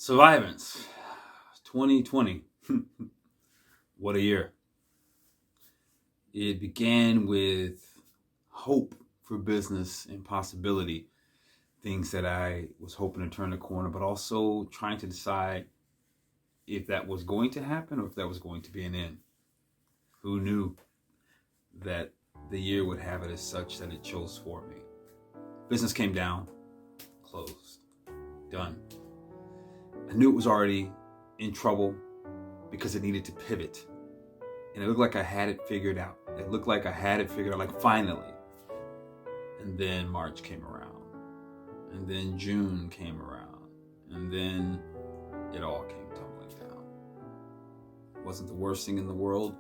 Survivance 2020. What a year. It began with hope for business and possibility, things that I was hoping to turn the corner, but also trying to decide if that was going to happen or if that was going to be an end. Who knew that the year would have it as such that it chose for me? Business came down, closed, done. I knew it was already in trouble because it needed to pivot. And it looked like I had it figured out. Like finally. And then March came around. And then June came around. And then it all came tumbling down. It wasn't the worst thing in the world,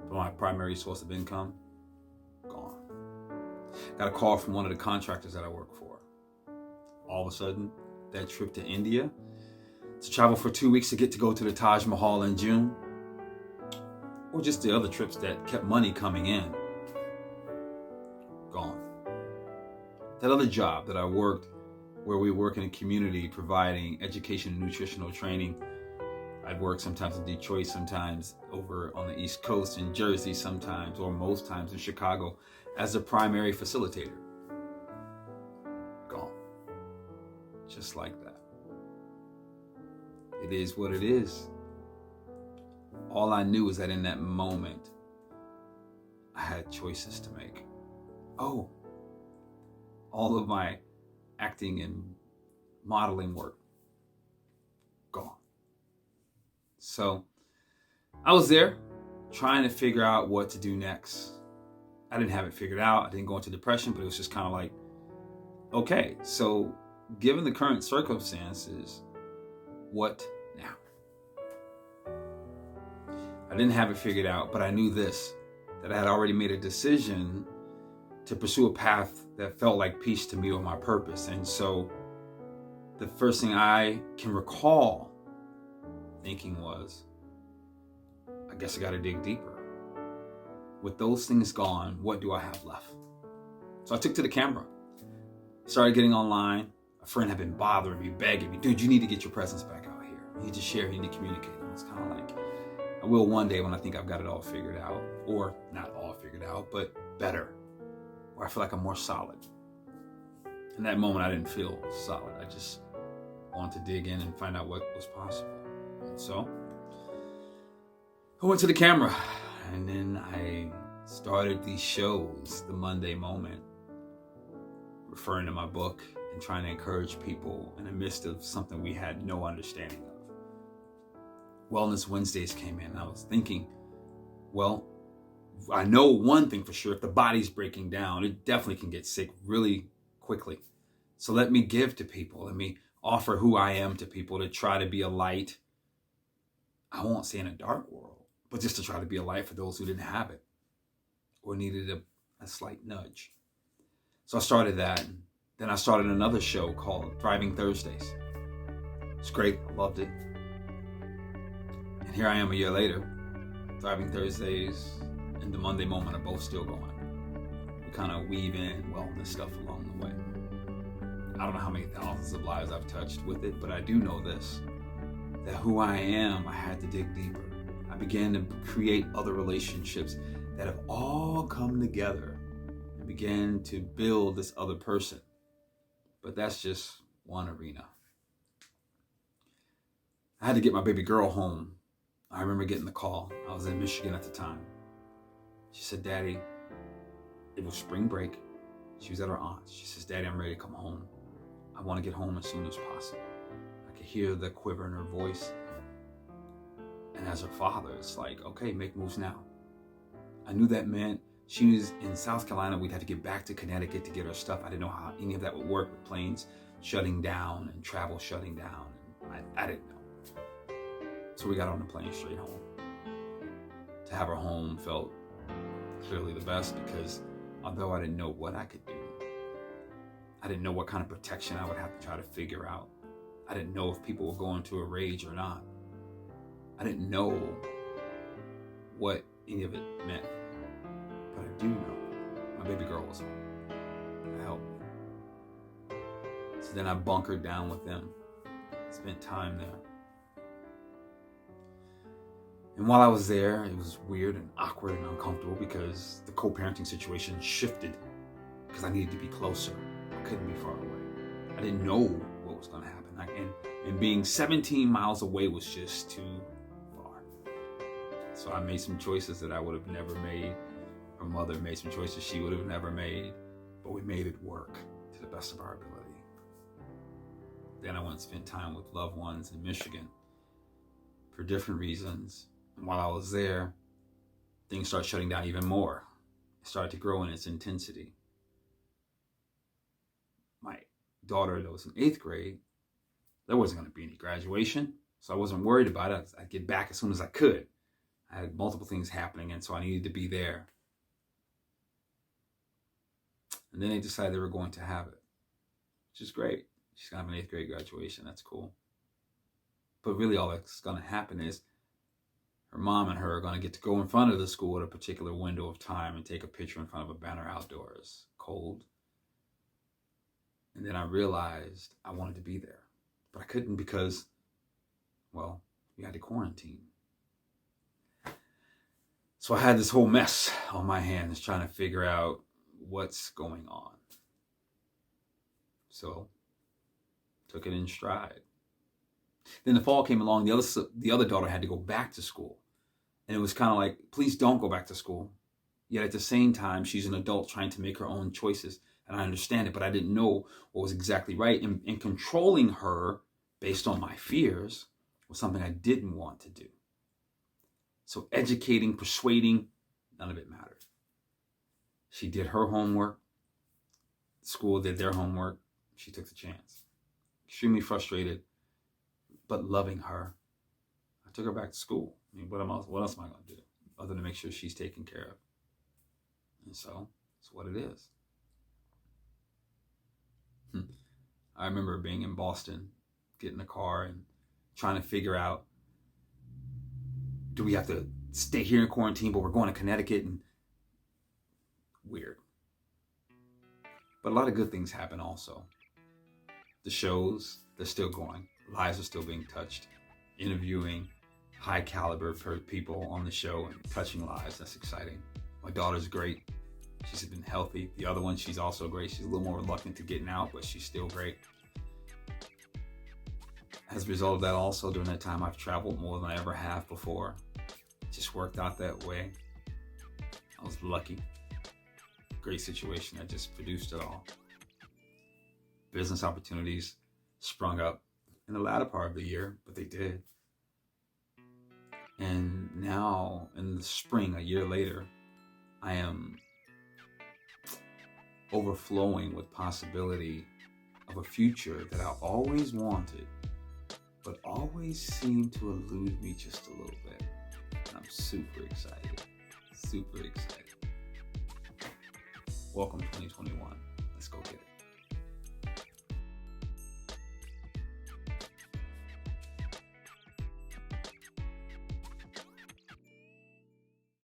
but my primary source of income, gone. Got a call from one of the contractors that I work for. All of a sudden, that trip to India, to travel for 2 weeks to get to go to the Taj Mahal in June, or just the other trips that kept money coming in, gone. That other job that I worked, where we work in a community providing education and nutritional training, I'd work sometimes in Detroit, sometimes over on the East Coast, in Jersey sometimes, or most times in Chicago, as a primary facilitator. Gone. Just like that. It is what it is. All I knew is that in that moment, I had choices to make. Oh, all of my acting and modeling work, gone. So I was there trying to figure out what to do next. I didn't have it figured out. I didn't go into depression, but it was just kind of like, okay, so given the current circumstances, what now? I didn't have it figured out, but I knew this, that I had already made a decision to pursue a path that felt like peace to me or my purpose. And so the first thing I can recall thinking was, I guess I got to dig deeper. With those things gone, what do I have left? So I took to the camera, started getting online. A friend had been bothering me, begging me, dude, you need to get your presence back out here. You need to share, you need to communicate. And it's kind of like, I will one day when I think I've got it all figured out, or not all figured out, but better, where I feel like I'm more solid. In that moment, I didn't feel solid. I just wanted to dig in and find out what was possible. And so I went to the camera, and then I started these shows, The Monday Moment, referring to my book and trying to encourage people in the midst of something we had no understanding of. Wellness Wednesdays came in, and I was thinking, well, I know one thing for sure, if the body's breaking down, it definitely can get sick really quickly. So let me give to people. Let me offer who I am to people to try to be a light. I won't say in a dark world, but just to try to be a light for those who didn't have it or needed a slight nudge. So I started that. And then I started another show called Thriving Thursdays. It's great. I loved it. And here I am a year later. Thriving Thursdays and The Monday Moment are both still going. We kind of weave in wellness stuff along the way. I don't know how many thousands of lives I've touched with it, but I do know this, that who I am, I had to dig deeper. I began to create other relationships that have all come together and began to build this other person. But that's just one arena. I had to get my baby girl home. I remember getting the call. I was in Michigan at the time. She said, Daddy, it was spring break. She was at her aunt's. She says, Daddy, I'm ready to come home. I want to get home as soon as possible. I could hear the quiver in her voice. And as her father, it's like, okay, make moves now. I knew that meant she was in South Carolina. We'd have to get back to Connecticut to get her stuff. I didn't know how any of that would work with planes shutting down and travel shutting down. And I didn't know. So we got on the plane straight home. To have her home felt clearly the best because although I didn't know what I could do, I didn't know what kind of protection I would have to try to figure out. I didn't know if people were going to a rage or not. I didn't know what any of it meant. But I do know my baby girl was home. That helped me. So then I bunkered down with them. spent time there. And while I was there, it was weird and awkward and uncomfortable because the co-parenting situation shifted because I needed to be closer. I couldn't be far away. I didn't know what was going to happen. And being 17 miles away was just too far. So I made some choices that I would have never made. Her mother made some choices she would have never made, but we made it work to the best of our ability. Then I went and spent time with loved ones in Michigan for different reasons. And while I was there, things started shutting down even more. It started to grow in its intensity. My daughter that was in 8th grade, there wasn't going to be any graduation, so I wasn't worried about it. I'd get back as soon as I could. I had multiple things happening, and so I needed to be there. And then they decided they were going to have it, which is great. She's going to have an 8th grade graduation. That's cool. But really all that's going to happen is her mom and her are going to get to go in front of the school at a particular window of time and take a picture in front of a banner outdoors, cold. And then I realized I wanted to be there, but I couldn't because, well, we had to quarantine. So I had this whole mess on my hands trying to figure out what's going on. So took it in stride. Then the fall came along. The other daughter had to go back to school. And it was kind of like, please don't go back to school. Yet at the same time, she's an adult trying to make her own choices. And I understand it, but I didn't know what was exactly right. And controlling her based on my fears was something I didn't want to do. So educating, persuading, none of it mattered. She did her homework. School did their homework. She took the chance. Extremely frustrated, but loving her. I took her back to school. I mean, what else am I going to do other than make sure she's taken care of? And so it's what it is. I remember being in Boston, getting in a car and trying to figure out, do we have to stay here in quarantine, but we're going to Connecticut? And weird. But a lot of good things happen also. The shows, they're still going. Lives are still being touched. Interviewing high caliber people on the show and touching lives. That's exciting. My daughter's great. She's been healthy. The other one, she's also great. She's a little more reluctant to getting out, but she's still great. As a result of that also, during that time, I've traveled more than I ever have before. It just worked out that way. I was lucky. Great situation that just produced it all. Business opportunities sprung up in the latter part of the year, but they did. And now in the spring, a year later, I am overflowing with possibility of a future that I always wanted, but always seemed to elude me just a little bit. And I'm super excited. Super excited. Welcome 2021. Let's go get it.